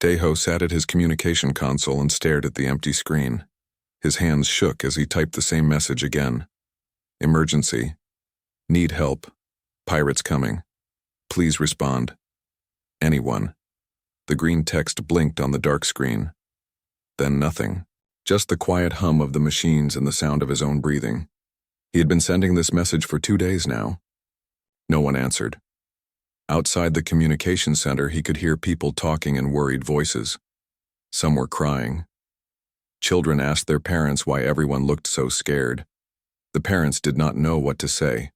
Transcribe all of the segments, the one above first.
Daeho sat at his communication console and stared at the empty screen. His hands shook as he typed the same message again. Emergency. Need help. Pirates coming. Please respond. Anyone. The green text blinked on the dark screen. Then nothing. Just the quiet hum of the machines and the sound of his own breathing. He had been sending this message for 2 days now. No one answered. Outside the communication center, he could hear people talking in worried voices. Some were crying. Children asked their parents why everyone looked so scared. The parents did not know what to say.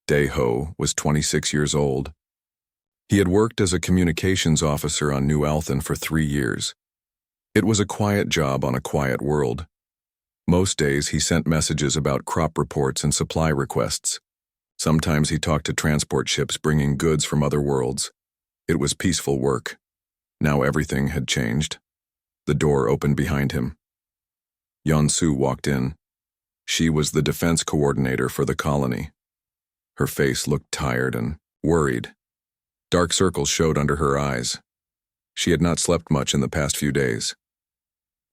Daeho was 26 years old. He had worked as a communications officer on New Althen for 3 years. It was a quiet job on a quiet world. Most days he sent messages about crop reports and supply requests. Sometimes he talked to transport ships bringing goods from other worlds. It was peaceful work. Now everything had changed. The door opened behind him. Yeon-soo walked in. She was the defense coordinator for the colony. Her face looked tired and worried. Dark circles showed under her eyes. She had not slept much in the past few days.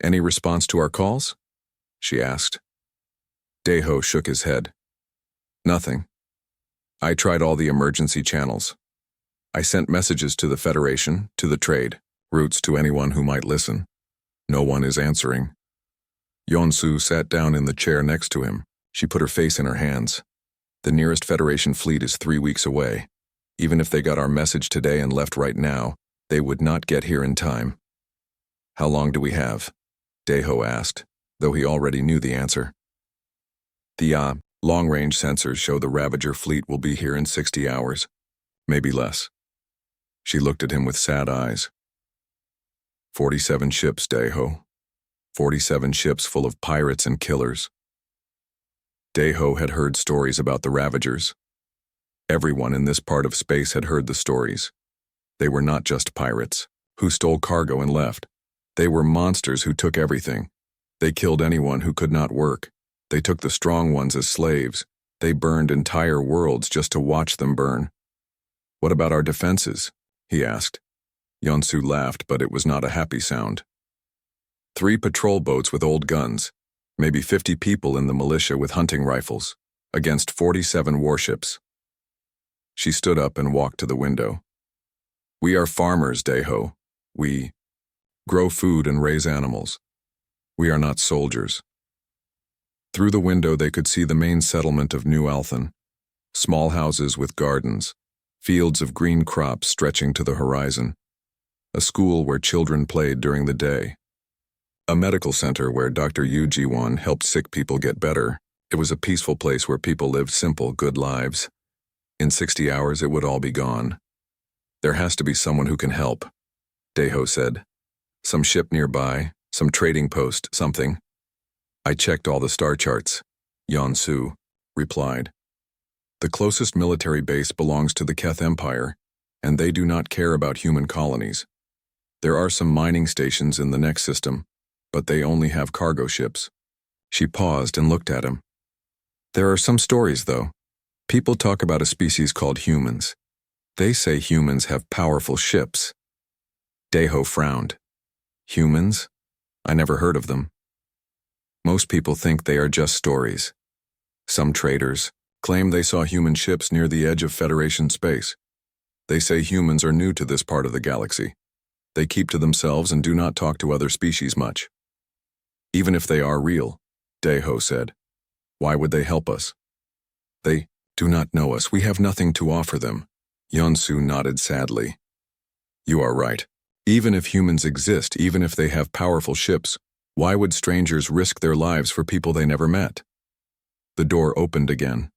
Any response to our calls? She asked. Daeho shook his head. Nothing. I tried all the emergency channels. I sent messages to the Federation, to the trade, routes to anyone who might listen. No one is answering. Yeon-soo sat down in the chair next to him. She put her face in her hands. The nearest Federation fleet is 3 weeks away. Even if they got our message today and left right now, they would not get here in time. How long do we have? Daeho asked, though he already knew the answer. The long-range sensors show the Ravager fleet will be here in 60 hours, maybe less. She looked at him with sad eyes. 47 ships, Daeho. 47 ships full of pirates and killers. Daeho had heard stories about the Ravagers. Everyone in this part of space had heard the stories. They were not just pirates who stole cargo and left. They were monsters who took everything. They killed anyone who could not work. They took the strong ones as slaves. They burned entire worlds just to watch them burn. What about our defenses? He asked. Yeon-soo laughed, but it was not a happy sound. 3 patrol boats with old guns, maybe 50 people in the militia with hunting rifles, against 47 warships. She stood up and walked to the window. We are farmers, Daeho. We grow food and raise animals. We are not soldiers. Through the window they could see the main settlement of New Althen. Small houses with gardens, fields of green crops stretching to the horizon. A school where children played during the day. A medical center where Dr. Yoo Ji-won helped sick people get better. It was a peaceful place where people lived simple, good lives. In 60 hours it would all be gone. There has to be someone who can help, Daeho said. Some ship nearby, some trading post, something. I checked all the star charts, Yeon-soo replied. The closest military base belongs to the Keth Empire, and they do not care about human colonies. There are some mining stations in the next system, but they only have cargo ships. She paused and looked at him. There are some stories, though. People talk about a species called humans. They say humans have powerful ships. Daeho frowned. Humans? I never heard of them. Most people think they are just stories. Some traders claim they saw human ships near the edge of Federation space. They say humans are new to this part of the galaxy. They keep to themselves and do not talk to other species much. Even if they are real, Daeho said, why would they help us? They do not know us. We have nothing to offer them. Yeon-soo nodded sadly. You are right. Even if humans exist, even if they have powerful ships, why would strangers risk their lives for people they never met? The door opened again.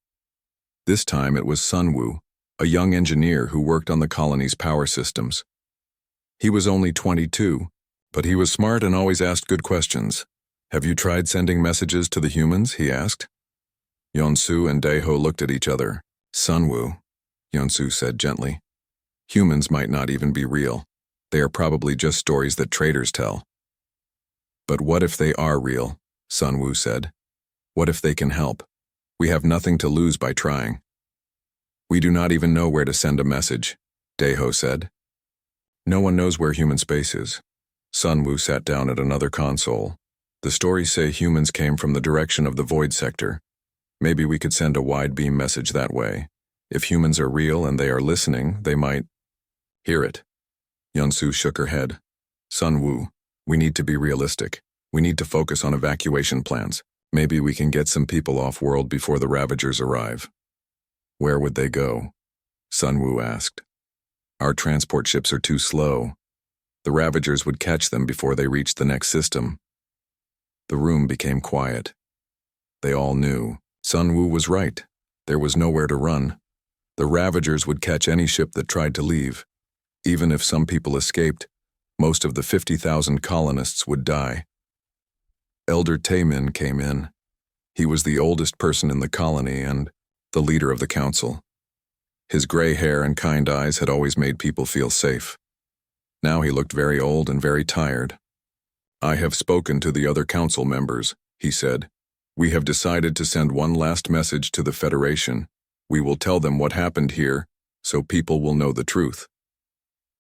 This time it was Sunwoo, a young engineer who worked on the colony's power systems. He was only 22, but he was smart and always asked good questions. Have you tried sending messages to the humans? He asked. Yeon-soo and Daeho looked at each other. Sunwoo, Yeon-soo said gently. Humans might not even be real. They are probably just stories that traders tell. But what if they are real? Sunwoo said. What if they can help? We have nothing to lose by trying. We do not even know where to send a message, Daeho said. No one knows where human space is. Sun Wu sat down at another console. The stories say humans came from the direction of the void sector. Maybe we could send a wide beam message that way. If humans are real and they are listening, they might hear it. Yunsu shook her head. Sun Wu, we need to be realistic. We need to focus on evacuation plans. Maybe we can get some people off-world before the Ravagers arrive. Where would they go? Sun Wu asked. Our transport ships are too slow. The Ravagers would catch them before they reached the next system. The room became quiet. They all knew. Sun Wu was right. There was nowhere to run. The Ravagers would catch any ship that tried to leave. Even if some people escaped, most of the 50,000 colonists would die. Elder Taemin came in. He was the oldest person in the colony and the leader of the council. His gray hair and kind eyes had always made people feel safe. Now he looked very old and very tired. I have spoken to the other council members, he said. We have decided to send one last message to the Federation. We will tell them what happened here, so people will know the truth.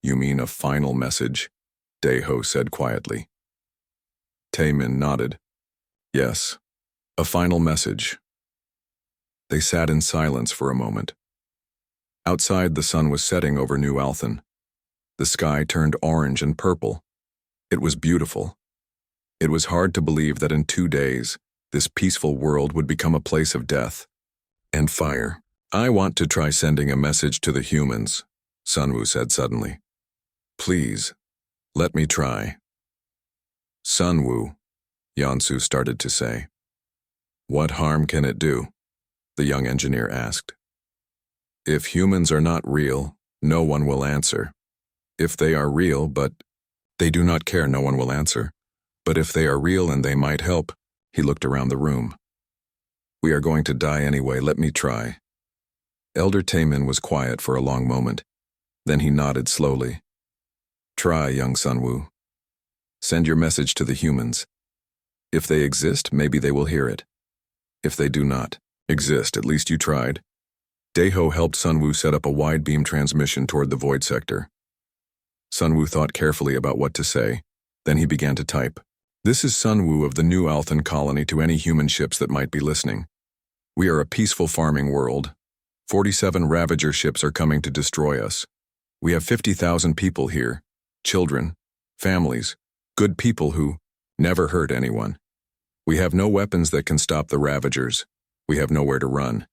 You mean a final message? Daeho said quietly. Taemin nodded. Yes, a final message. They sat in silence for a moment. Outside, the sun was setting over New Althen. The sky turned orange and purple. It was beautiful. It was hard to believe that in 2 days, this peaceful world would become a place of death and fire. I want to try sending a message to the humans, Sun Wu said suddenly. Please, let me try. Sun Wu, Yansu started to say. What harm can it do? The young engineer asked. If humans are not real, no one will answer. If they are real, but they do not care, no one will answer. But if they are real and they might help, he looked around the room. We are going to die anyway, let me try. Elder Taemin was quiet for a long moment. Then he nodded slowly. Try, young Sun Wu. Send your message to the humans. If they exist, maybe they will hear it. If they do not exist, at least you tried. Daeho helped Sun Wu set up a wide beam transmission toward the void sector. Sun Wu thought carefully about what to say. Then he began to type. This is Sun Wu of the New Althen colony to any human ships that might be listening. We are a peaceful farming world. 47 Ravager ships are coming to destroy us. We have 50,000 people here. Children, families, good people who never hurt anyone. We have no weapons that can stop the Ravagers. We have nowhere to run.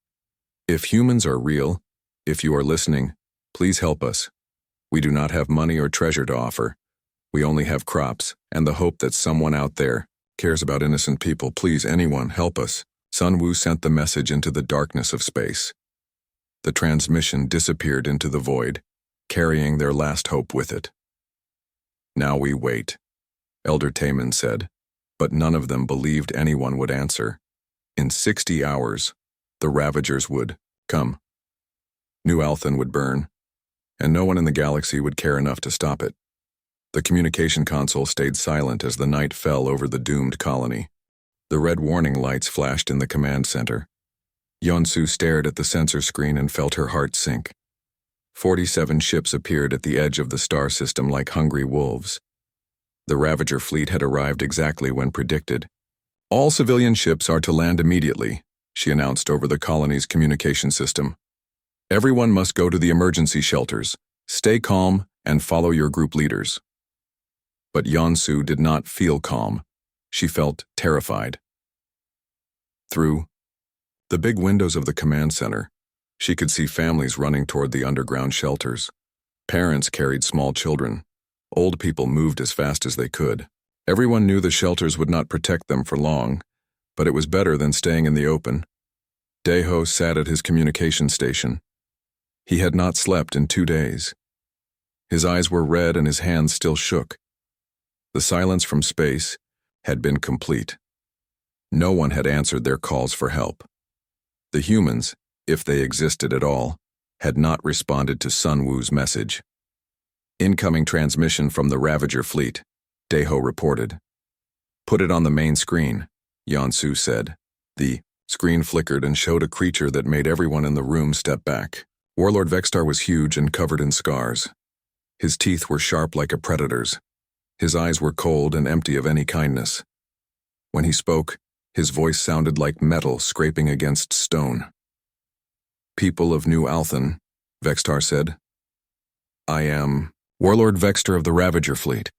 If humans are real, if you are listening, please help us. We do not have money or treasure to offer. We only have crops and the hope that someone out there cares about innocent people. Please, anyone, help us. Sun Wu sent the message into the darkness of space. The transmission disappeared into the void, carrying their last hope with it. Now we wait, Elder Taemin said, but none of them believed anyone would answer. In 60 hours, the Ravagers would come. New Althen would burn, and no one in the galaxy would care enough to stop it. The communication console stayed silent as the night fell over the doomed colony. The red warning lights flashed in the command center. Yonsu stared at the sensor screen and felt her heart sink. 47 ships appeared at the edge of the star system like hungry wolves. The Ravager fleet had arrived exactly when predicted. All civilian ships are to land immediately, she announced over the colony's communication system. Everyone must go to the emergency shelters. Stay calm and follow your group leaders. But Yonsu did not feel calm. She felt terrified. Through the big windows of the command center, she could see families running toward the underground shelters. Parents carried small children. Old people moved as fast as they could. Everyone knew the shelters would not protect them for long, but it was better than staying in the open. Daeho sat at his communication station. He had not slept in 2 days. His eyes were red and his hands still shook. The silence from space had been complete. No one had answered their calls for help. The humans, if they existed at all, had not responded to Sun Wu's message. Incoming transmission from the Ravager fleet, Daeho reported. Put it on the main screen, Yonsu said. The screen flickered and showed a creature that made everyone in the room step back. Warlord Vextar was huge and covered in scars. His teeth were sharp like a predator's. His eyes were cold and empty of any kindness. When he spoke, his voice sounded like metal scraping against stone. "People of New Althen," Vextar said. "I am Warlord Vextar of the Ravager Fleet.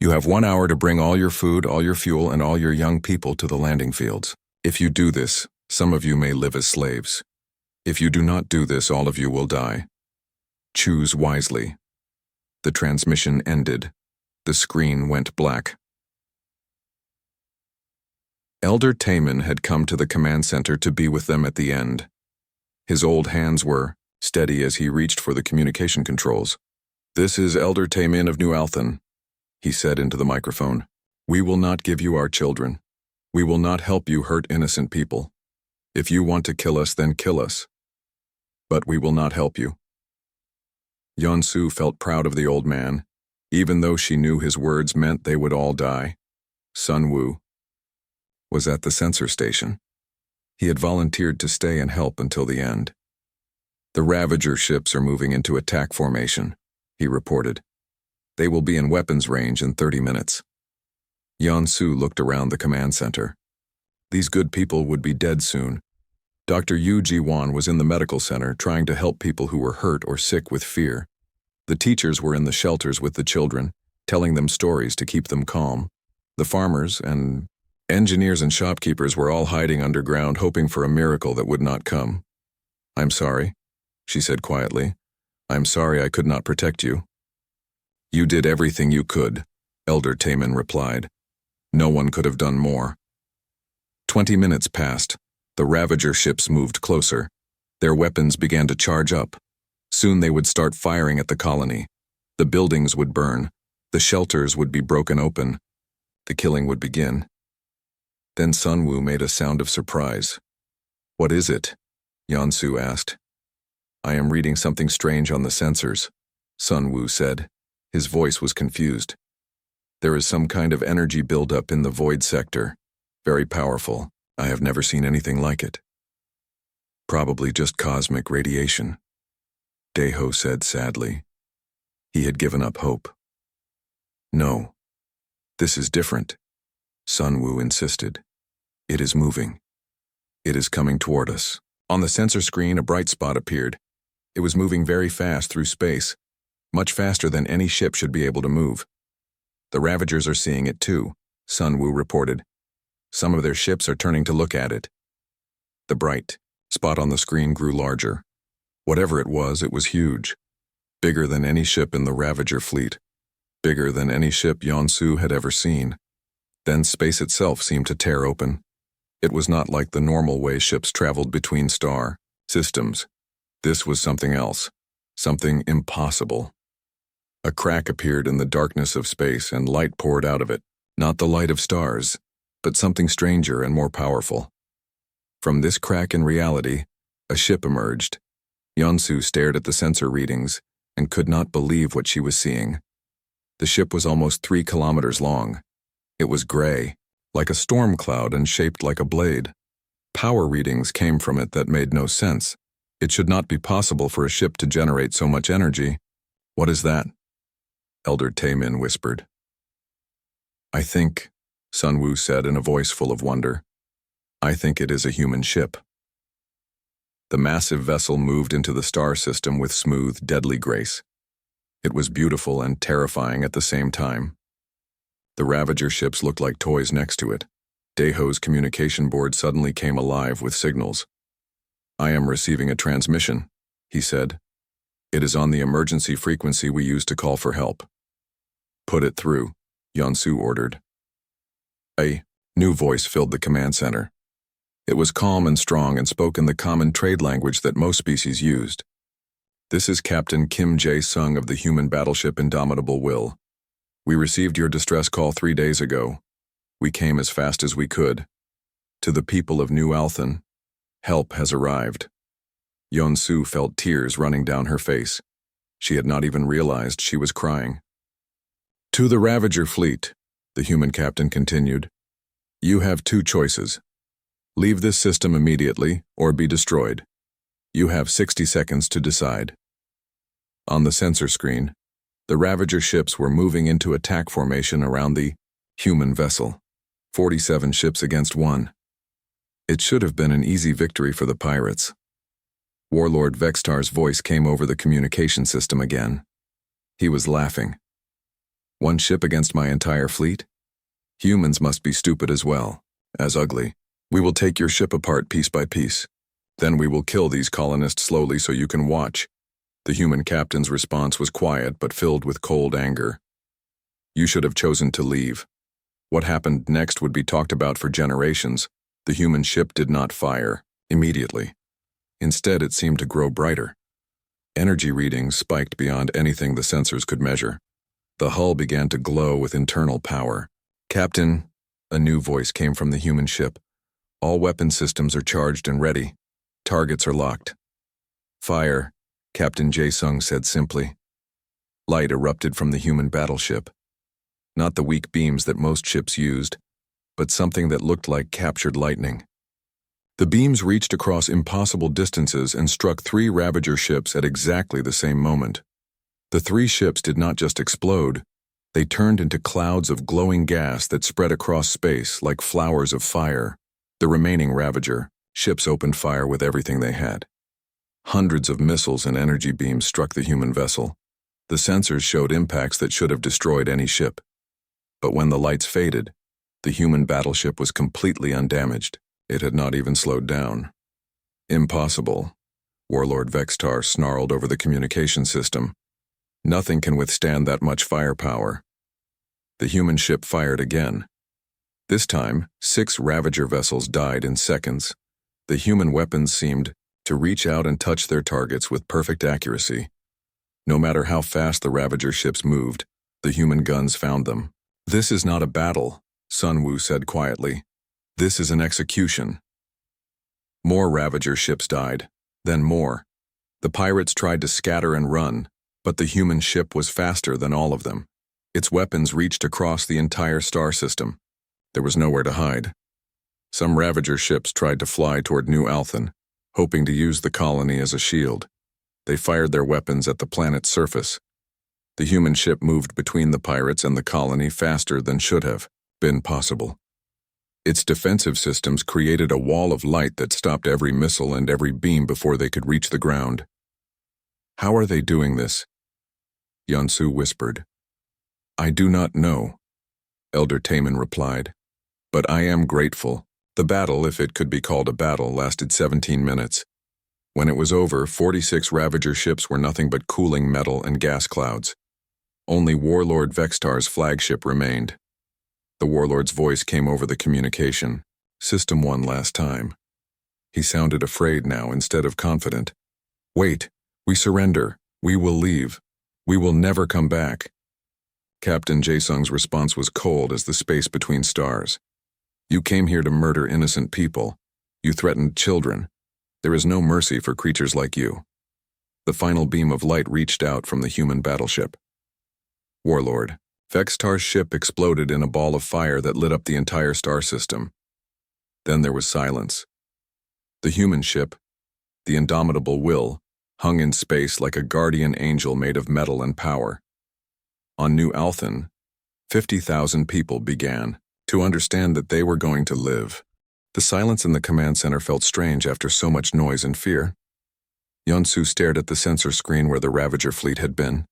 You have 1 hour to bring all your food, all your fuel, and all your young people to the landing fields. If you do this, some of you may live as slaves. If you do not do this, all of you will die. Choose wisely." The transmission ended. The screen went black. Elder Taman had come to the command center to be with them at the end. His old hands were steady as he reached for the communication controls. "This is Elder Taman of New Althen," he said into the microphone. "We will not give you our children. We will not help you hurt innocent people. If you want to kill us, then kill us. But we will not help you." Yeonsu felt proud of the old man, even though she knew his words meant they would all die. Sunwoo was at the sensor station. He had volunteered to stay and help until the end. "The Ravager ships are moving into attack formation," he reported. "They will be in weapons range in 30 minutes. Yeonsu looked around the command center. These good people would be dead soon. Dr. Yu Ji-won was in the medical center trying to help people who were hurt or sick with fear. The teachers were in the shelters with the children, telling them stories to keep them calm. The farmers and engineers and shopkeepers were all hiding underground, hoping for a miracle that would not come. "I'm sorry," she said quietly. "I'm sorry I could not protect you." "You did everything you could," Elder Taman replied. "No one could have done more." 20 minutes passed. The Ravager ships moved closer. Their weapons began to charge up. Soon they would start firing at the colony. The buildings would burn. The shelters would be broken open. The killing would begin. Then Sunwoo made a sound of surprise. "What is it?" Yeonsu asked. "I am reading something strange on the sensors," Sunwoo said. His voice was confused. "There is some kind of energy buildup in the void sector. Very powerful. I have never seen anything like it." "Probably just cosmic radiation," Daeho said sadly. He had given up hope. "No. This is different," Sunwoo insisted. "It is moving. It is coming toward us." On the sensor screen, a bright spot appeared. It was moving very fast through space, much faster than any ship should be able to move. "The Ravagers are seeing it too," Sunwoo reported. "Some of their ships are turning to look at it." The bright spot on the screen grew larger. Whatever it was huge. Bigger than any ship in the Ravager fleet. Bigger than any ship Yeonsu had ever seen. Then space itself seemed to tear open. It was not like the normal way ships traveled between star systems. This was something else. Something impossible. A crack appeared in the darkness of space and light poured out of it. Not the light of stars, but something stranger and more powerful. From this crack in reality, a ship emerged. Yeonsu stared at the sensor readings and could not believe what she was seeing. The ship was almost 3 kilometers long. It was gray, like a storm cloud and shaped like a blade. Power readings came from it that made no sense. It should not be possible for a ship to generate so much energy. "What is that?" Elder Taemin whispered. "I think," Sunwoo said in a voice full of wonder, "I think it is a human ship." The massive vessel moved into the star system with smooth, deadly grace. It was beautiful and terrifying at the same time. The Ravager ships looked like toys next to it. Daeho's communication board suddenly came alive with signals. "I am receiving a transmission," he said. "It is on the emergency frequency we use to call for help." "Put it through," Yeonsu ordered. A new voice filled the command center. It was calm and strong and spoke in the common trade language that most species used. "This is Captain Kim Jae-sung of the human battleship Indomitable Will. We received your distress call 3 days ago. We came as fast as we could. To the people of New Althen, help has arrived." Yeonsu felt tears running down her face. She had not even realized she was crying. "To the Ravager fleet," the human captain continued. "You have 2 choices. Leave this system immediately or be destroyed. You have 60 seconds to decide." On the sensor screen, The Ravager ships were moving into attack formation around the human vessel. 47 ships against 1. It should have been an easy victory for the pirates. Warlord Vextar's voice came over the communication system again. He was laughing. 1 ship against my entire fleet? Humans must be stupid as well, as ugly. We will take your ship apart piece by piece. Then we will kill these colonists slowly so you can watch. The human captain's response was quiet but filled with cold anger. You should have chosen to leave. What happened next would be talked about for generations. The human ship did not fire immediately. Instead, it seemed to grow brighter. Energy readings spiked beyond anything the sensors could measure. The hull began to glow with internal power. Captain, a new voice came from the human ship. All weapon systems are charged and ready. Targets are locked. Fire, Captain Jae-sung said simply. Light erupted from the human battleship. Not the weak beams that most ships used, but something that looked like captured lightning. The beams reached across impossible distances and struck 3 Ravager ships at exactly the same moment. The 3 ships did not just explode, they turned into clouds of glowing gas that spread across space like flowers of fire. The remaining Ravager ships opened fire with everything they had. Hundreds of missiles and energy beams struck the human vessel. The sensors showed impacts that should have destroyed any ship. But when the lights faded, the human battleship was completely undamaged. It had not even slowed down. Impossible, Warlord Vextar snarled over the communication system. Nothing can withstand that much firepower. The human ship fired again. This time, 6 Ravager vessels died in seconds. The human weapons seemed to reach out and touch their targets with perfect accuracy. No matter how fast the Ravager ships moved, the human guns found them. This is not a battle, Sun Wu said quietly. This is an execution. More Ravager ships died, then more. The pirates tried to scatter and run, but the human ship was faster than all of them. Its weapons reached across the entire star system. There was nowhere to hide. Some Ravager ships tried to fly toward New Althen, hoping to use the colony as a shield. They fired their weapons at the planet's surface. The human ship moved between the pirates and the colony faster than should have been possible. Its defensive systems created a wall of light that stopped every missile and every beam before they could reach the ground. How are they doing this? Yeonsu whispered. I do not know, Elder Taemin replied. But I am grateful. The battle, if it could be called a battle, lasted 17 minutes. When it was over, 46 Ravager ships were nothing but cooling metal and gas clouds. Only Warlord Vextar's flagship remained. The Warlord's voice came over the communication. System 1 last time. He sounded afraid now instead of confident. Wait, we surrender. We will leave. We will never come back. Captain Jae-sung's response was cold as the space between stars. You came here to murder innocent people. You threatened children. There is no mercy for creatures like you. The final beam of light reached out from the human battleship. Warlord, Vextar's ship exploded in a ball of fire that lit up the entire star system. Then there was silence. The human ship, the indomitable Will, hung in space like a guardian angel made of metal and power. On New Althen, 50,000 people began to understand that they were going to live. The silence in the command center felt strange after so much noise and fear. Yeonsu stared at the sensor screen where the Ravager fleet had been.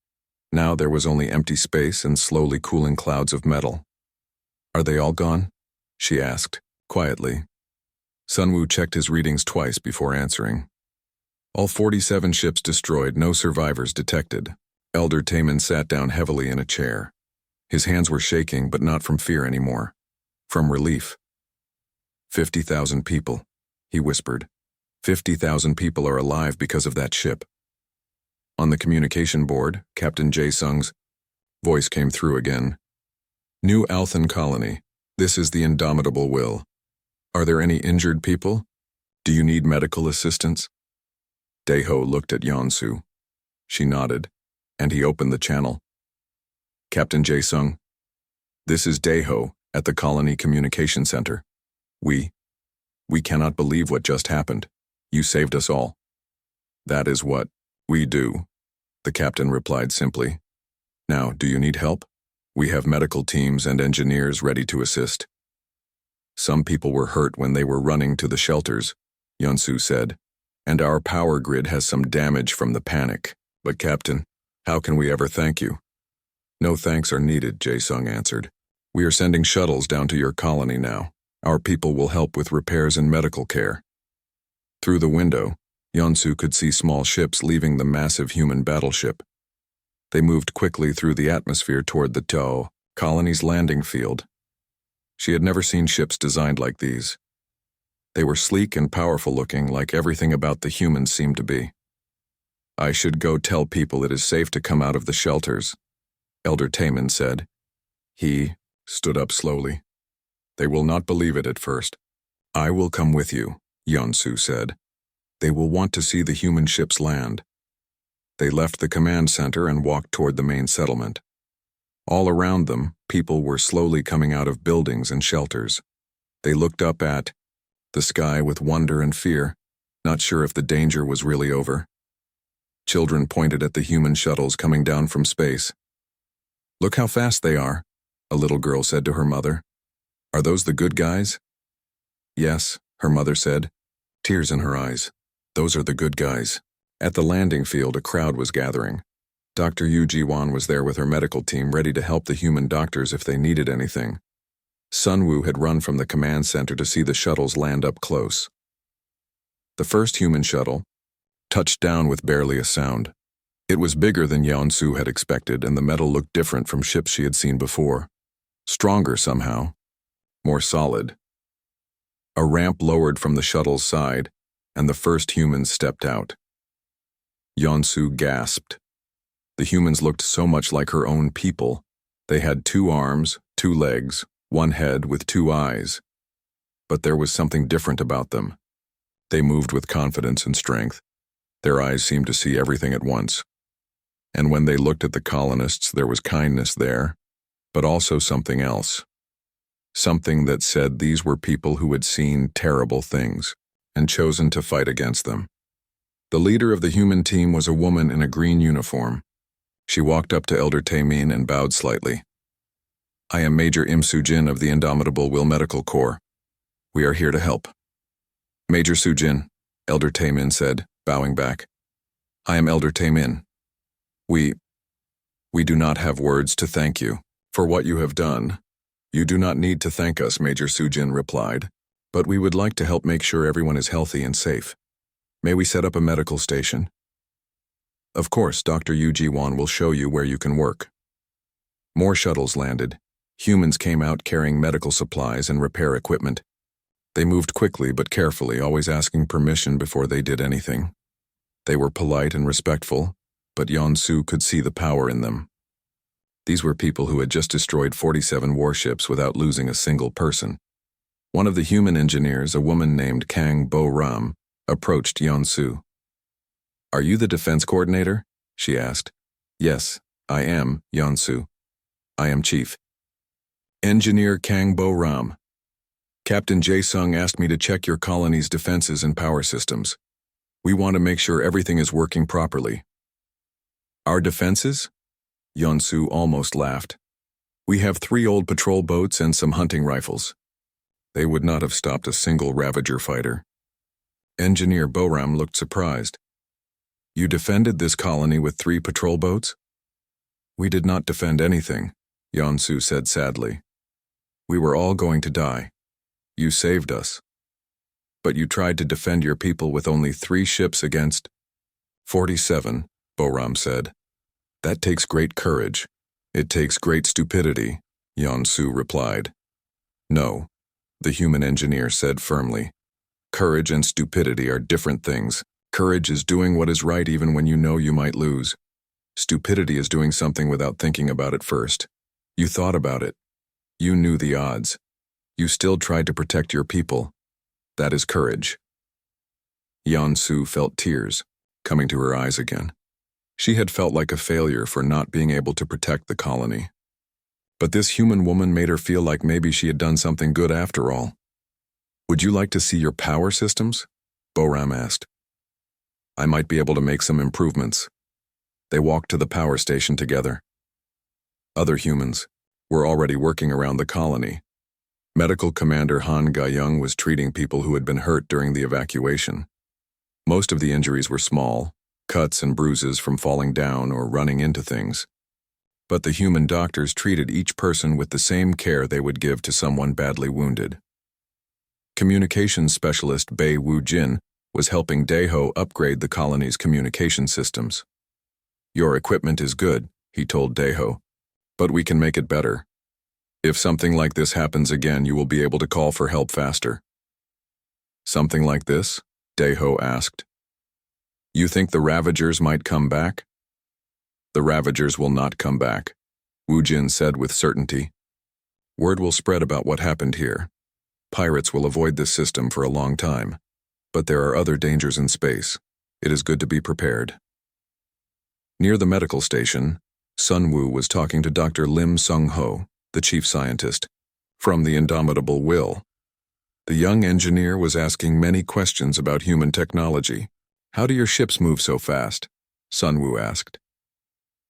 Now there was only empty space and slowly cooling clouds of metal. Are they all gone? She asked, quietly. Sunwoo checked his readings twice before answering. All 47 ships destroyed, no survivors detected. Elder Taemin sat down heavily in a chair. His hands were shaking, but not from fear anymore. From relief. 50,000 people, he whispered. 50,000 people are alive because of that ship. On the communication board, Captain Jae-sung's voice came through again. New Althen Colony, this is the indomitable Will. Are there any injured people? Do you need medical assistance? Daeho looked at Yeonsu. She nodded, and he opened the channel. Captain Jae-sung, this is Daeho at the Colony Communication Center. We cannot believe what just happened. You saved us all. That is what we do, the captain replied simply. Now, do you need help? We have medical teams and engineers ready to assist. Some people were hurt when they were running to the shelters, Yunsu said, and our power grid has some damage from the panic. But Captain, how can we ever thank you? No thanks are needed, Jae-sung answered. We are sending shuttles down to your colony now. Our people will help with repairs and medical care. Through the window, Yunsu could see small ships leaving the massive human battleship. They moved quickly through the atmosphere toward the Tao colony's landing field. She had never seen ships designed like these. They were sleek and powerful looking, like everything about the humans seemed to be. I should go tell people it is safe to come out of the shelters, Elder Taemin said. He stood up slowly. They will not believe it at first. I will come with you, Yunsu said. They will want to see the human ships land. They left the command center and walked toward the main settlement. All around them, people were slowly coming out of buildings and shelters. They looked up at the sky with wonder and fear, not sure if the danger was really over. Children pointed at the human shuttles coming down from space. Look how fast they are, a little girl said to her mother. Are those the good guys? Yes, her mother said, tears in her eyes. Those are the good guys. At the landing field, a crowd was gathering. Dr. Yu Ji-wan was there with her medical team ready to help the human doctors if they needed anything. Sun Woo had run from the command center to see the shuttles land up close. The first human shuttle touched down with barely a sound. It was bigger than Yeon-su had expected, and the metal looked different from ships she had seen before. Stronger somehow. More solid. A ramp lowered from the shuttle's side, and the first humans stepped out. Yeon-su gasped. The humans looked so much like her own people. They had 2 arms, 2 legs, 1 head with 2 eyes. But there was something different about them. They moved with confidence and strength. Their eyes seemed to see everything at once. And when they looked at the colonists, there was kindness there, but also something else. Something that said these were people who had seen terrible things and chosen to fight against them. The leader of the human team was a woman in a green uniform. She walked up to Elder Taemin and bowed slightly. I am Major Im Soo-jin of the Indomitable Will Medical Corps. We are here to help. Major Soo-jin, Elder Taemin said, bowing back. I am Elder Taemin. We do not have words to thank you for what you have done. You do not need to thank us, Major Soo-jin replied, but we would like to help make sure everyone is healthy and safe. May we set up a medical station? Of course, Dr. Yu Ji-won will show you where you can work. More shuttles landed. Humans came out carrying medical supplies and repair equipment. They moved quickly but carefully, always asking permission before they did anything. They were polite and respectful, but Yeon-su could see the power in them. These were people who had just destroyed 47 warships without losing a single person. One of the human engineers, a woman named Kang Bo-ram, approached Yeon-su. Are you the defense coordinator? She asked. Yes, I am, Yeon-su. I am Chief Engineer Kang Bo-ram. Captain Jae-sung asked me to check your colony's defenses and power systems. We want to make sure everything is working properly. Our defenses? Yeon-su almost laughed. We have 3 old patrol boats and some hunting rifles. They would not have stopped a single Ravager fighter. Engineer Bo-ram looked surprised. You defended this colony with 3 patrol boats? We did not defend anything, Yeon-su said sadly. We were all going to die. You saved us. But you tried to defend your people with only 3 ships against 47, Bo-ram said. That takes great courage. It takes great stupidity, Yeon-su replied. No, the human engineer said firmly. Courage and stupidity are different things. Courage is doing what is right even when you know you might lose. Stupidity is doing something without thinking about it first. You thought about it. You knew the odds. You still tried to protect your people. That is courage. Yeon-su felt tears coming to her eyes again. She had felt like a failure for not being able to protect the colony. But this human woman made her feel like maybe she had done something good after all. Would you like to see your power systems? Bo-ram asked. I might be able to make some improvements. They walked to the power station together. Other humans were already working around the colony. Medical Commander Han Ga-young was treating people who had been hurt during the evacuation. Most of the injuries were small, cuts and bruises from falling down or running into things. But the human doctors treated each person with the same care they would give to someone badly wounded. Communications specialist Bei Wu-jin was helping Daeho upgrade the colony's communication systems. "Your equipment is good," he told Daeho, "but we can make it better. If something like this happens again, you will be able to call for help faster." "Something like this?" Daeho asked. "You think the Ravagers might come back?" "The Ravagers will not come back," Wu-jin said with certainty. "Word will spread about what happened here. Pirates will avoid this system for a long time. But there are other dangers in space. It is good to be prepared." Near the medical station, Sun Wu was talking to Dr. Lim Sung-ho, the chief scientist, from the Indomitable Will. The young engineer was asking many questions about human technology. "How do your ships move so fast?" Sun Wu asked.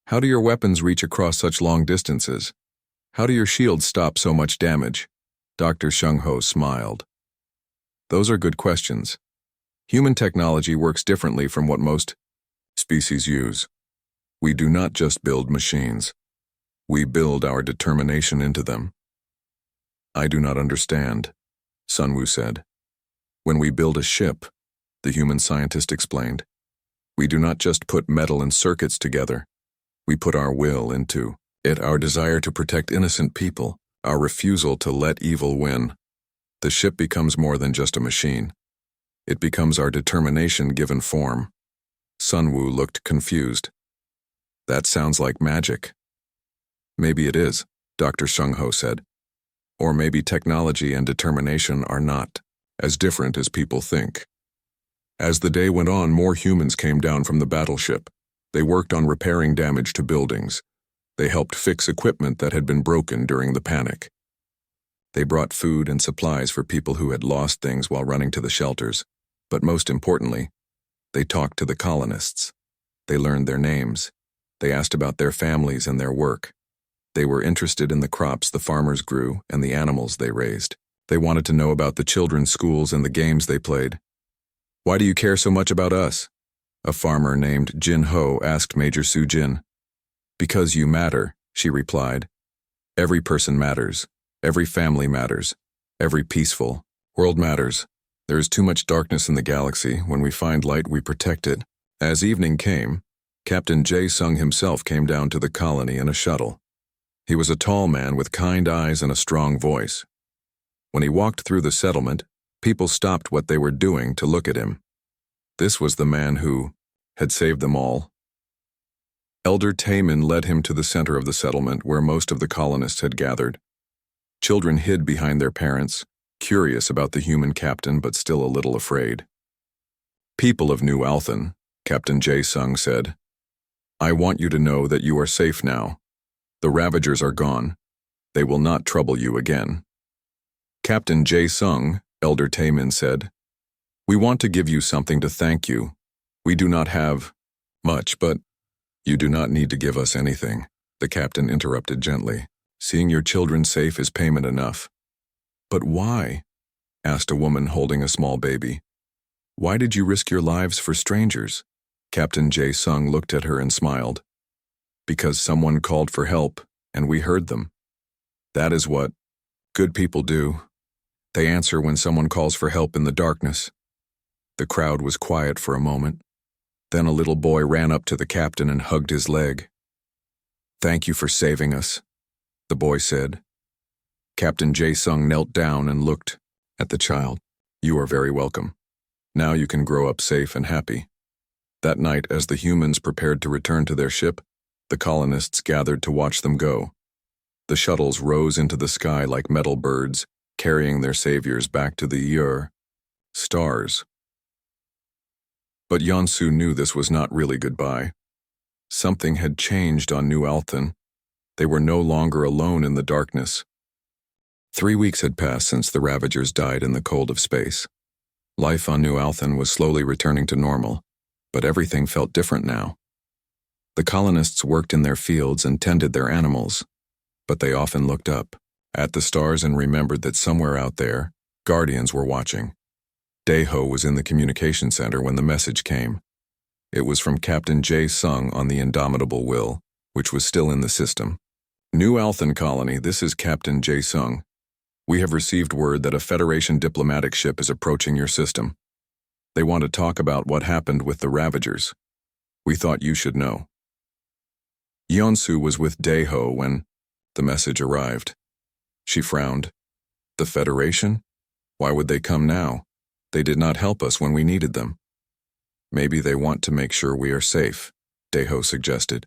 "How do your weapons reach across such long distances? How do your shields stop so much damage?" Dr. Sung-ho smiled. "Those are good questions. Human technology works differently from what most species use. We do not just build machines. We build our determination into them." "I do not understand," Sun Wu said. "When we build a ship," the human scientist explained, "we do not just put metal and circuits together. We put our will into it, our desire to protect innocent people, our refusal to let evil win. The ship becomes more than just a machine. It becomes our determination given form." Sun Wu looked confused. "That sounds like magic." "Maybe it is," Dr. Sung-ho said. "Or maybe technology and determination are not as different as people think." As the day went on, more humans came down from the battleship. They worked on repairing damage to buildings. They helped fix equipment that had been broken during the panic. They brought food and supplies for people who had lost things while running to the shelters. But most importantly, they talked to the colonists. They learned their names. They asked about their families and their work. They were interested in the crops the farmers grew and the animals they raised. They wanted to know about the children's schools and the games they played. "Why do you care so much about us?" a farmer named Jin Ho asked Major Su Jin. "Because you matter," she replied. "Every person matters. Every family matters. Every peaceful world matters. There is too much darkness in the galaxy. When we find light, we protect it." As evening came, Captain Jae-sung himself came down to the colony in a shuttle. He was a tall man with kind eyes and a strong voice. When he walked through the settlement, people stopped what they were doing to look at him. This was the man who had saved them all. Elder Taemin led him to the center of the settlement where most of the colonists had gathered. Children hid behind their parents, curious about the human captain but still a little afraid. "People of New Althen," Captain Jae-sung said, "I want you to know that you are safe now. The Ravagers are gone. They will not trouble you again." "Captain Jae-sung," Elder Taemin said, "we want to give you something to thank you. We do not have much, but—" "You do not need to give us anything," the captain interrupted gently. "Seeing your children safe is payment enough." "But why?" asked a woman holding a small baby. "Why did you risk your lives for strangers?" Captain Jae-sung looked at her and smiled. "Because someone called for help, and we heard them. That is what good people do. They answer when someone calls for help in the darkness." The crowd was quiet for a moment. Then a little boy ran up to the captain and hugged his leg. "Thank you for saving us," the boy said. Captain Jae-sung knelt down and looked at the child. "You are very welcome. Now you can grow up safe and happy." That night, as the humans prepared to return to their ship, the colonists gathered to watch them go. The shuttles rose into the sky like metal birds, carrying their saviors back to the stars. But Yeonsu knew this was not really goodbye. Something had changed on New Althen. They were no longer alone in the darkness. 3 weeks had passed since the Ravagers died in the cold of space. Life on New Althen was slowly returning to normal, but everything felt different now. The colonists worked in their fields and tended their animals. but they often looked up at the stars and remembered that somewhere out there, guardians were watching. Daeho was in the communication center when the message came. It was from Captain Jae Sung on the Indomitable Will, which was still in the system. New Althan Colony, this is Captain Jae Sung. We have received word that a Federation diplomatic ship is approaching your system. They want to talk about what happened with the Ravagers. We thought you should know. Yeonsu was with Daeho when the message arrived. She frowned. The Federation? Why would they come now? They did not help us when we needed them. Maybe they want to make sure we are safe, Daeho suggested.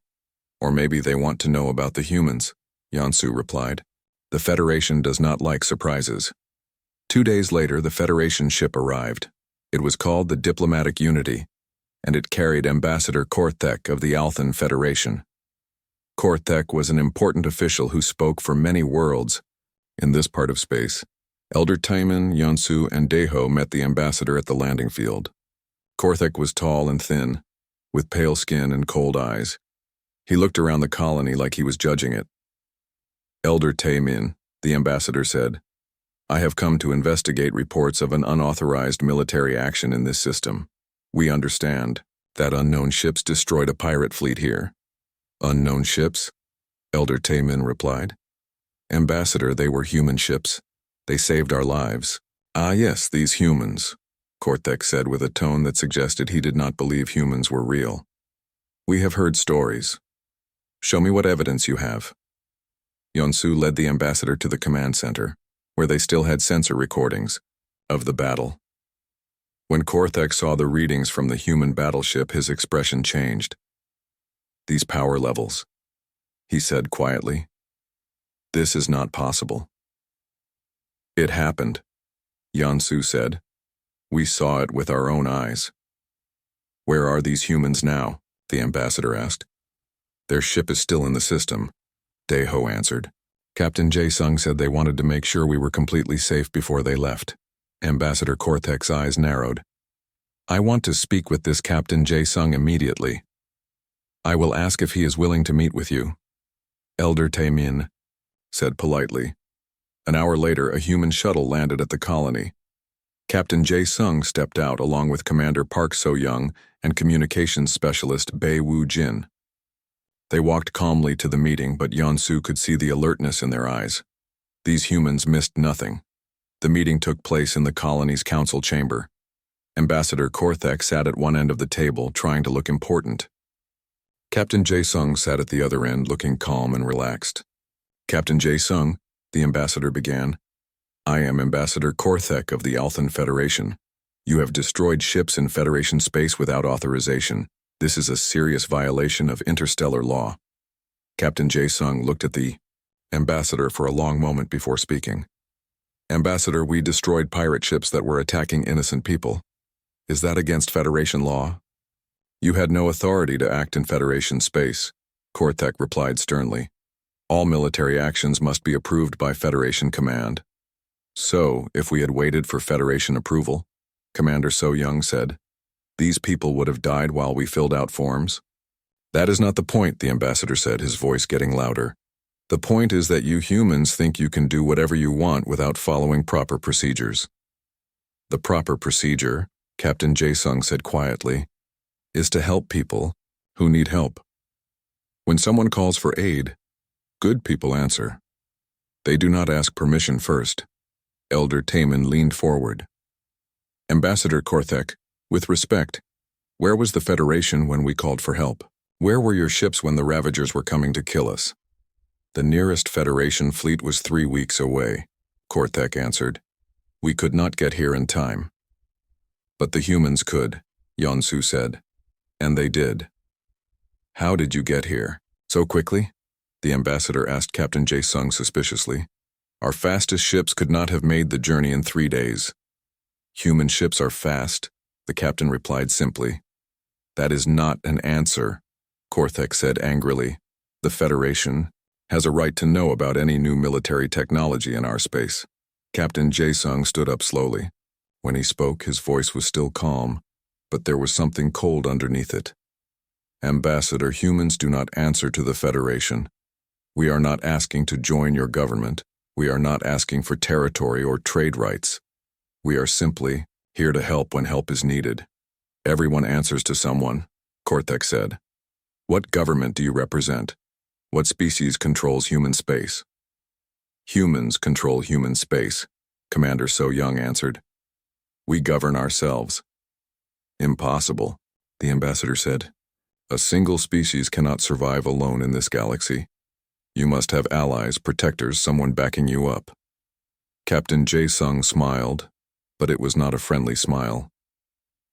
Or maybe they want to know about the humans, Yeonsu replied. The Federation does not like surprises. 2 days later, the Federation ship arrived. It was called the Diplomatic Unity, and it carried Ambassador Korthek of the Althan Federation. Korthek was an important official who spoke for many worlds in this part of space. Elder Taemin, Yeonsu, and Daeho met the ambassador at the landing field. Korthek was tall and thin, with pale skin and cold eyes. He looked around the colony like he was judging it. Elder Taemin, the ambassador said, I have come to investigate reports of an unauthorized military action in this system. We understand that unknown ships destroyed a pirate fleet here. Unknown ships? Elder Taemin replied. Ambassador, they were human ships. They saved our lives. Ah yes, these humans, Korthek said with a tone that suggested he did not believe humans were real. We have heard stories. Show me what evidence you have. Yeonsu led the ambassador to the command center, where they still had sensor recordings of the battle. When Korthek saw the readings from the human battleship, his expression changed. These power levels, he said quietly. This is not possible. It happened, Yeonsu said. We saw it with our own eyes. Where are these humans now? The ambassador asked. Their ship is still in the system, Daeho answered. Captain Jae Sung said they wanted to make sure we were completely safe before they left. Ambassador Korthek's eyes narrowed. I want to speak with this Captain Jae Sung immediately. I will ask if he is willing to meet with you. Elder Taemin said politely. An hour later, a human shuttle landed at the colony. Captain Jae Sung stepped out along with Commander Park So-young and communications specialist Bae Woo Jin. They walked calmly to the meeting, but Yeonsu could see the alertness in their eyes. These humans missed nothing. The meeting took place in the colony's council chamber. Ambassador Korthek sat at one end of the table, trying to look important. Captain Jae Sung sat at the other end, looking calm and relaxed. Captain Jae Sung, the ambassador began. I am Ambassador Korthek of the Althan Federation. You have destroyed ships in Federation space without authorization. This is a serious violation of interstellar law. Captain Jae Sung looked at the ambassador for a long moment before speaking. Ambassador, we destroyed pirate ships that were attacking innocent people. Is that against Federation law? You had no authority to act in Federation space, Korthek replied sternly. All military actions must be approved by Federation command. So, if we had waited for Federation approval, Commander So-young said, these people would have died while we filled out forms. That is not the point, the ambassador said, his voice getting louder. The point is that you humans think you can do whatever you want without following proper procedures. The proper procedure, Captain Jae Sung said quietly, is to help people who need help. When someone calls for aid, good people answer. They do not ask permission first. Elder Taemin leaned forward. Ambassador Korthek, with respect, where was the Federation when we called for help? Where were your ships when the Ravagers were coming to kill us? The nearest Federation fleet was 3 weeks away, Korthek answered. We could not get here in time. But the humans could, Yeonsu said. And they did. How did you get here? So quickly? The ambassador asked Captain Jae Sung suspiciously. Our fastest ships could not have made the journey in 3 days. Human ships are fast, the captain replied simply. That is not an answer, Korthek said angrily. The Federation has a right to know about any new military technology in our space. Captain Jae Sung stood up slowly. When he spoke, his voice was still calm, but there was something cold underneath it. Ambassador, humans do not answer to the Federation. We are not asking to join your government. We are not asking for territory or trade rights. We are simply here to help when help is needed. Everyone answers to someone, Cortex said. What government do you represent? What species controls human space? Humans control human space, Commander So Young answered. We govern ourselves. Impossible, the ambassador said. A single species cannot survive alone in this galaxy. You must have allies, protectors, someone backing you up. Captain Jae-sung smiled, but it was not a friendly smile.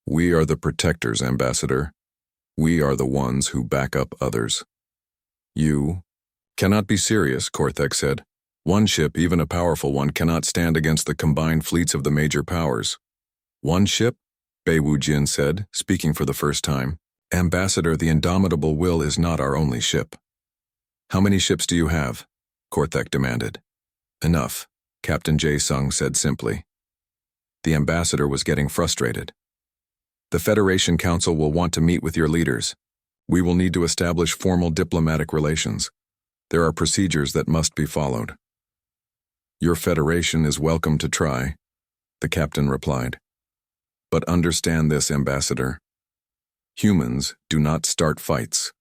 We are the protectors, Ambassador. We are the ones who back up others. You cannot be serious, Cortex said. One ship, even a powerful one, cannot stand against the combined fleets of the major powers. One ship? Bei Wu-jin said, speaking for the first time. Ambassador, the indomitable will is not our only ship. How many ships do you have? Cortex demanded. Enough, Captain Jae-sung said simply. The ambassador was getting frustrated. The Federation Council will want to meet with your leaders. We will need to establish formal diplomatic relations. There are procedures that must be followed. Your Federation is welcome to try, the captain replied. But understand this, Ambassador. Humans do not start fights,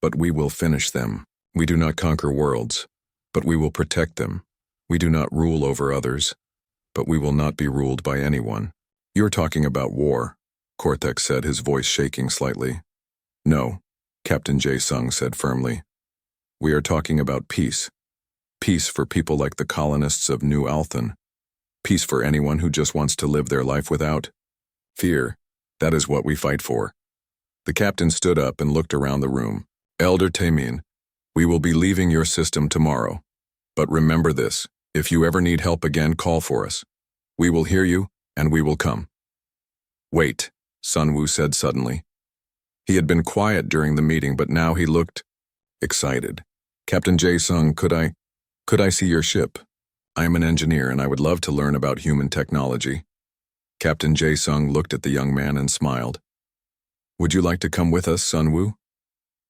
but we will finish them. We do not conquer worlds, but we will protect them. We do not rule over others, but we will not be ruled by anyone. You're talking about war, Cortex said, his voice shaking slightly. No, Captain Jae-sung said firmly. We are talking about peace. Peace for people like the colonists of New Althen. Peace for anyone who just wants to live their life without fear. That is what we fight for. The captain stood up and looked around the room. Elder Taemin, we will be leaving your system tomorrow. But remember this, if you ever need help again, call for us. We will hear you, and we will come. Wait, Sunwoo said suddenly. He had been quiet during the meeting, but now he looked excited. Captain Jae-sung, could I see your ship? I am an engineer, and I would love to learn about human technology. Captain Jae-sung looked at the young man and smiled. Would you like to come with us, Sunwoo?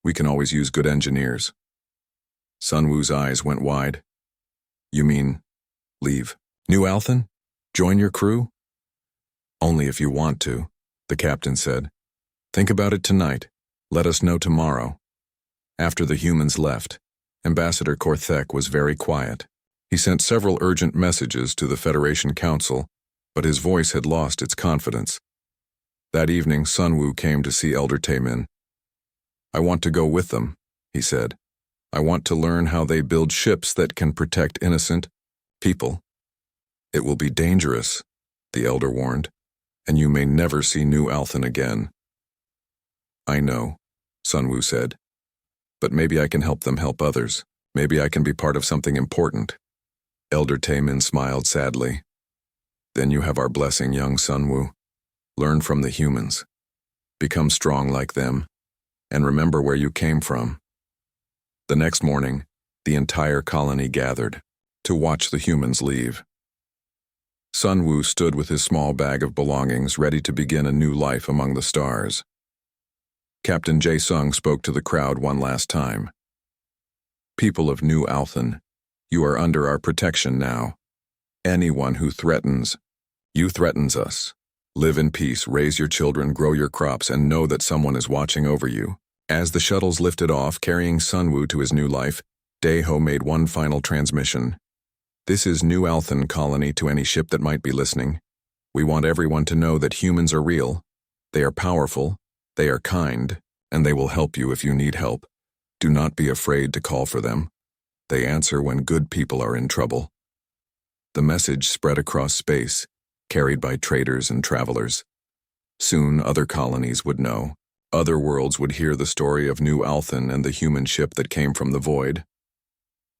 We can always use good engineers. Sunwoo's eyes went wide. You mean, leave New Althen? Join your crew? Only if you want to, the captain said. Think about it tonight. Let us know tomorrow. After the humans left, Ambassador Cortex was very quiet. He sent several urgent messages to the Federation Council, but his voice had lost its confidence. That evening, Sunwoo came to see Elder Taemin. I want to go with them, he said. I want to learn how they build ships that can protect innocent people. It will be dangerous, the elder warned, and you may never see New Althen again. I know, Sunwoo said. But maybe I can help them help others. Maybe I can be part of something important. Elder Taemin smiled sadly. Then you have our blessing, young Sunwoo. Learn from the humans. Become strong like them. And remember where you came from. The next morning, the entire colony gathered to watch the humans leave. Sunwoo stood with his small bag of belongings ready to begin a new life among the stars. Captain Jae-sung spoke to the crowd one last time. People of New Althen, you are under our protection now. Anyone who threatens us. Live in peace, raise your children, grow your crops, and know that someone is watching over you. As the shuttles lifted off, carrying Sunwoo to his new life, Daeho made one final transmission. This is New Althen colony to any ship that might be listening. We want everyone to know that humans are real. They are powerful, they are kind, and they will help you if you need help. Do not be afraid to call for them. They answer when good people are in trouble. The message spread across space, carried by traders and travelers. Soon other colonies would know. Other worlds would hear the story of New Althen and the human ship that came from the void.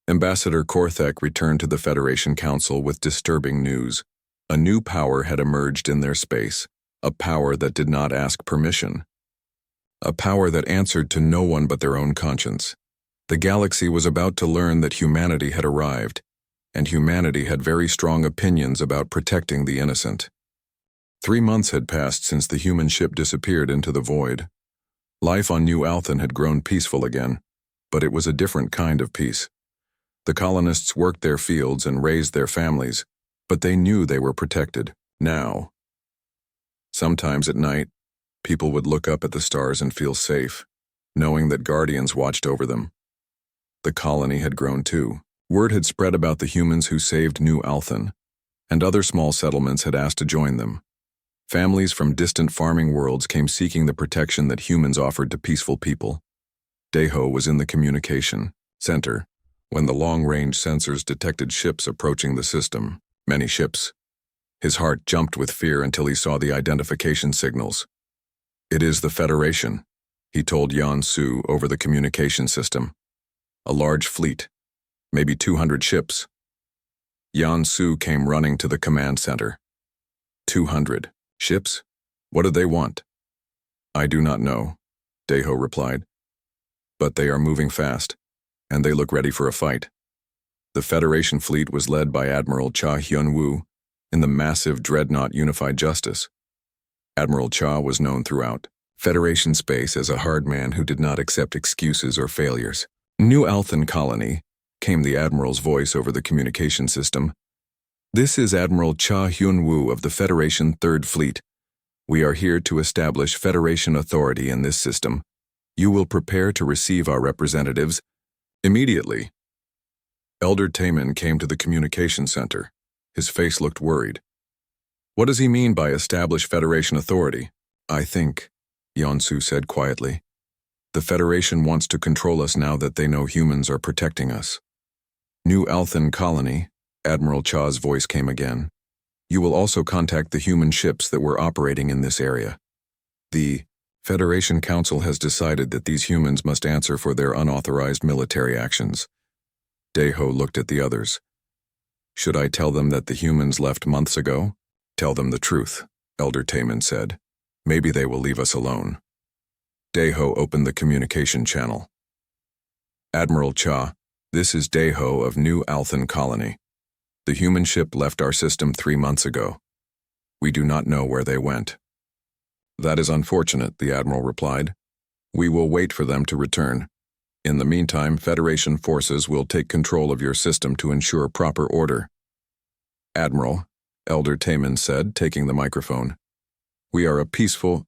Ambassador Cortex returned to the Federation Council with disturbing news. A new power had emerged in their space, a power that did not ask permission. A power that answered to no one but their own conscience. The galaxy was about to learn that humanity had arrived, and humanity had very strong opinions about protecting the innocent. 3 months had passed since the human ship disappeared into the void. Life on New Althen had grown peaceful again, but it was a different kind of peace. The colonists worked their fields and raised their families, but they knew they were protected, now. Sometimes at night, people would look up at the stars and feel safe, knowing that guardians watched over them. The colony had grown too. Word had spread about the humans who saved New Althen, and other small settlements had asked to join them. Families from distant farming worlds came seeking the protection that humans offered to peaceful people. Deho was in the communication center when the long-range sensors detected ships approaching the system. Many ships. His heart jumped with fear until he saw the identification signals. "It is the Federation," he told Yan Su over the communication system. "A large fleet, maybe 200 ships." Yan Su came running to the command center. 200 ships? What do they want? "I do not know," Deho replied. "But they are moving fast, and they look ready for a fight." The Federation fleet was led by Admiral Cha Hyun-woo in the massive dreadnought Unified Justice. Admiral Cha was known throughout Federation space as a hard man who did not accept excuses or failures. "New Althen Colony," came the Admiral's voice over the communication system. "This is Admiral Cha Hyun-woo of the Federation 3rd Fleet. We are here to establish Federation authority in this system. You will prepare to receive our representatives immediately." Elder Taemin came to the communication center. His face looked worried. "What does he mean by establish Federation authority?" "I think," Yeonsu said quietly, "the Federation wants to control us now that they know humans are protecting us." "New Althen Colony," Admiral Cha's voice came again. "You will also contact the human ships that were operating in this area. The Federation Council has decided that these humans must answer for their unauthorized military actions." Deho looked at the others. "Should I tell them that the humans left months ago?" "Tell them the truth," Elder Taemin said. "Maybe they will leave us alone." Deho opened the communication channel. "Admiral Cha, this is Deho of New Althen Colony. The human ship left our system 3 months ago. We do not know where they went." "That is unfortunate," the Admiral replied. "We will wait for them to return. In the meantime, Federation forces will take control of your system to ensure proper order." "Admiral," Elder Taemin said, taking the microphone, "we are a peaceful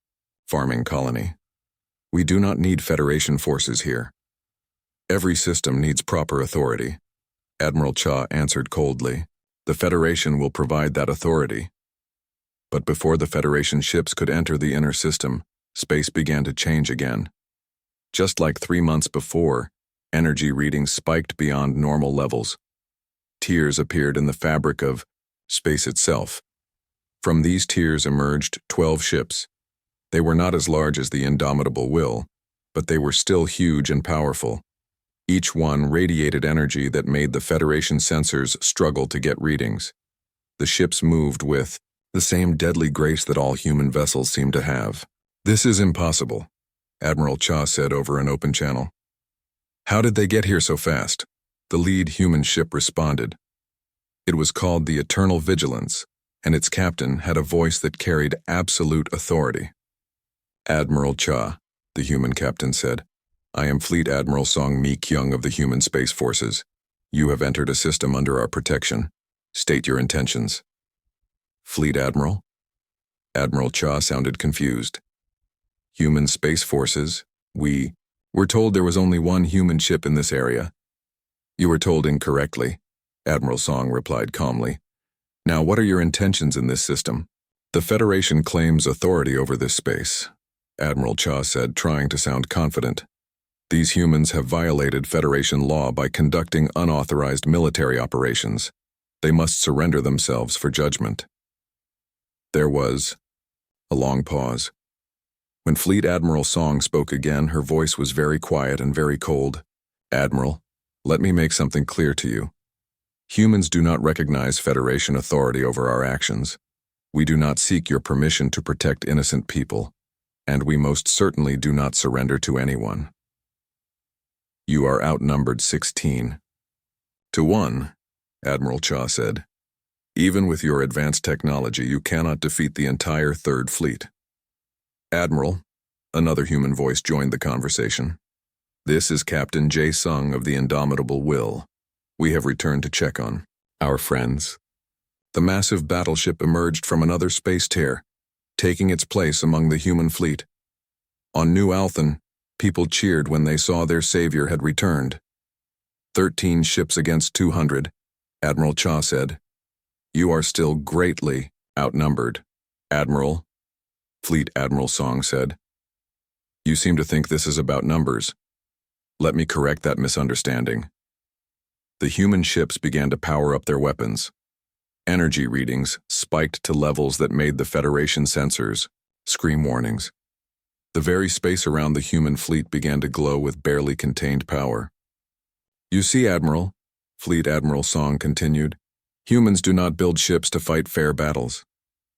farming colony. We do not need Federation forces here. Every system needs proper authority." Admiral Cha answered coldly. "The Federation will provide that authority." But before the Federation ships could enter the inner system, space began to change again. Just like 3 months before, energy readings spiked beyond normal levels. Tears appeared in the fabric of space itself. From these tears emerged 12 ships. They were not as large as the Indomitable Will, but they were still huge and powerful. Each one radiated energy that made the Federation sensors struggle to get readings. The ships moved with the same deadly grace that all human vessels seem to have. "This is impossible," Admiral Cha said over an open channel. "How did they get here so fast?" The lead human ship responded. It was called the Eternal Vigilance, and its captain had a voice that carried absolute authority. "Admiral Cha," the human captain said, "I am Fleet Admiral Song Mi Kyung of the Human Space Forces. You have entered a system under our protection. State your intentions." "Fleet Admiral?" Admiral Cha sounded confused. "Human Space Forces? We were told there was only one human ship in this area." "You were told incorrectly," Admiral Song replied calmly. "Now what are your intentions in this system?" "The Federation claims authority over this space," Admiral Cha said, trying to sound confident. "These humans have violated Federation law by conducting unauthorized military operations. They must surrender themselves for judgment." There was a long pause. When Fleet Admiral Song spoke again, her voice was very quiet and very cold. "Admiral, let me make something clear to you. Humans do not recognize Federation authority over our actions. We do not seek your permission to protect innocent people, and we most certainly do not surrender to anyone. You are outnumbered 16 to 1, Admiral Cha said. Even with your advanced technology, you cannot defeat the entire Third Fleet. "Admiral," another human voice joined the conversation. "This is Captain Jae Sung of the Indomitable Will. We have returned to check on our friends. The massive battleship emerged from another space tear, taking its place among the human fleet. On New Althan, people cheered when they saw their savior had returned. 13 ships against 200, Admiral Cha said. You are still greatly outnumbered, Admiral, Fleet Admiral Song said. You seem to think this is about numbers. Let me correct that misunderstanding. The human ships began to power up their weapons. Energy readings spiked to levels that made the Federation sensors scream warnings. The very space around the human fleet began to glow with barely contained power. You see, Admiral, Fleet Admiral Song continued, humans do not build ships to fight fair battles.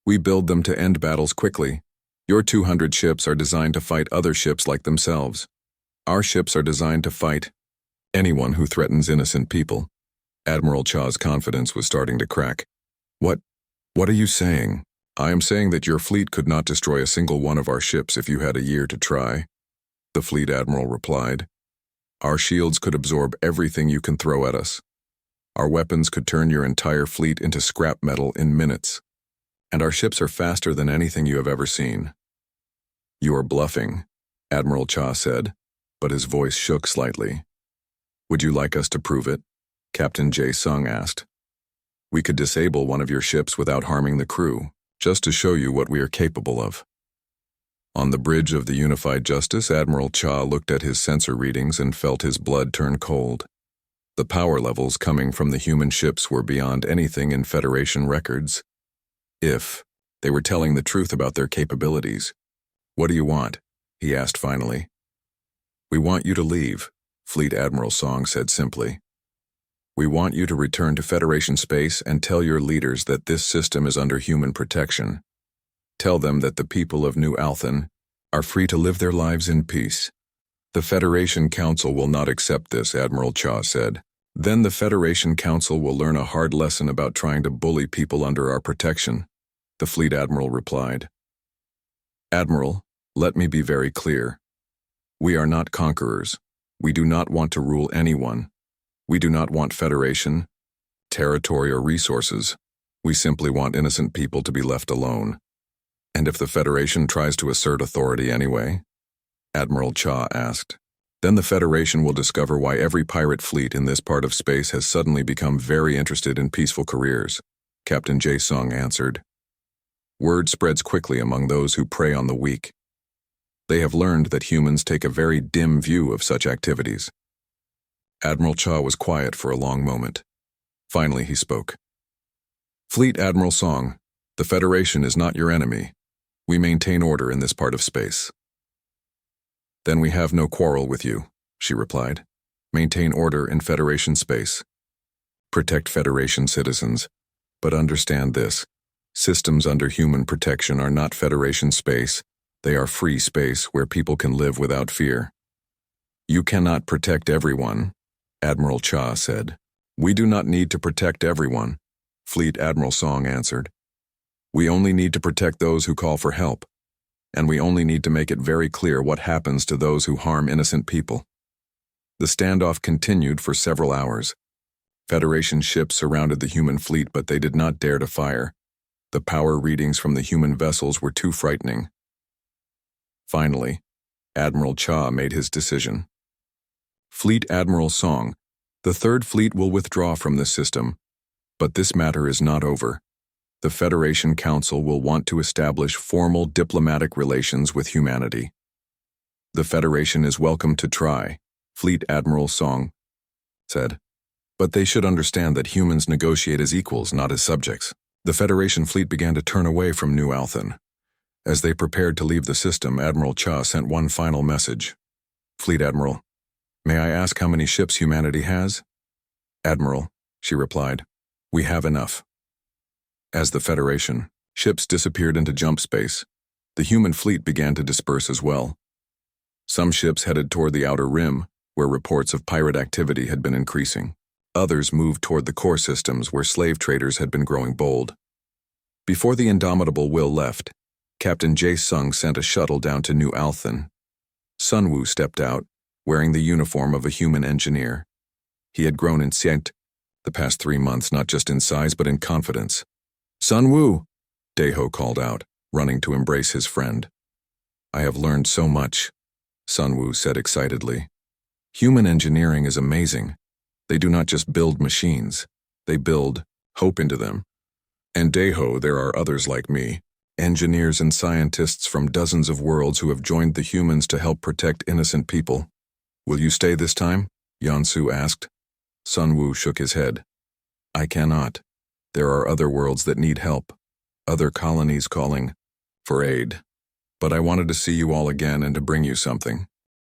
We build them to end battles quickly. Your 200 ships are designed to fight other ships like themselves. Our ships are designed to fight anyone who threatens innocent people. Admiral Cha's confidence was starting to crack. What are you saying? I am saying that your fleet could not destroy a single one of our ships if you had a year to try. The Fleet Admiral replied. Our shields could absorb everything you can throw at us. Our weapons could turn your entire fleet into scrap metal in minutes. And our ships are faster than anything you have ever seen. You are bluffing, Admiral Cha said, but his voice shook slightly. Would you like us to prove it? Captain Jae Sung asked. We could disable one of your ships without harming the crew, just to show you what we are capable of. On the bridge of the Unified Justice, Admiral Cha looked at his sensor readings and felt his blood turn cold. The power levels coming from the human ships were beyond anything in Federation records. If they were telling the truth about their capabilities. What do you want? He asked finally. We want you to leave, Fleet Admiral Song said simply. We want you to return to Federation space and tell your leaders that this system is under human protection. Tell them that the people of New Althan are free to live their lives in peace. The Federation Council will not accept this, Admiral Cha said. Then the Federation Council will learn a hard lesson about trying to bully people under our protection, the Fleet Admiral replied. Admiral, let me be very clear. We are not conquerors. We do not want to rule anyone. We do not want Federation, territory, or resources. We simply want innocent people to be left alone. And if the Federation tries to assert authority anyway? Admiral Cha asked. Then the Federation will discover why every pirate fleet in this part of space has suddenly become very interested in peaceful careers, Captain Jae Sung answered. Word spreads quickly among those who prey on the weak. They have learned that humans take a very dim view of such activities. Admiral Cha was quiet for a long moment. Finally, he spoke. Fleet Admiral Song, the Federation is not your enemy. We maintain order in this part of space. Then we have no quarrel with you, she replied. Maintain order in Federation space. Protect Federation citizens, but understand this. Systems under human protection are not Federation space. They are free space where people can live without fear. You cannot protect everyone, Admiral Cha said. We do not need to protect everyone, Fleet Admiral Song answered. We only need to protect those who call for help, and we only need to make it very clear what happens to those who harm innocent people. The standoff continued for several hours. Federation ships surrounded the human fleet, but they did not dare to fire. The power readings from the human vessels were too frightening. Finally, Admiral Cha made his decision. Fleet Admiral Song, the Third Fleet will withdraw from this system, but this matter is not over. The Federation Council will want to establish formal diplomatic relations with humanity. The Federation is welcome to try, Fleet Admiral Song said, but they should understand that humans negotiate as equals, not as subjects. The Federation fleet began to turn away from New Althan. As they prepared to leave the system, Admiral Cha sent one final message. Fleet Admiral, may I ask how many ships humanity has? Admiral, she replied, we have enough. As the Federation ships disappeared into jump space, the human fleet began to disperse as well. Some ships headed toward the outer rim, where reports of pirate activity had been increasing. Others moved toward the core systems where slave traders had been growing bold. Before the indomitable Will left, Captain Jae Sung sent a shuttle down to New Althan. Sunwoo stepped out, wearing the uniform of a human engineer. He had grown in scent The past 3 months, not just in size but in confidence. Sun Wu, Daeho called out, running to embrace his friend. I have learned so much, Sun Wu said excitedly. Human engineering is amazing. They do not just build machines, they build hope into them. And Daeho, there are others like me, engineers and scientists from dozens of worlds who have joined the humans to help protect innocent people. Will you stay this time? Yansu asked. Sun Wu shook his head. I cannot. There are other worlds that need help, other colonies calling for aid. But I wanted to see you all again and to bring you something.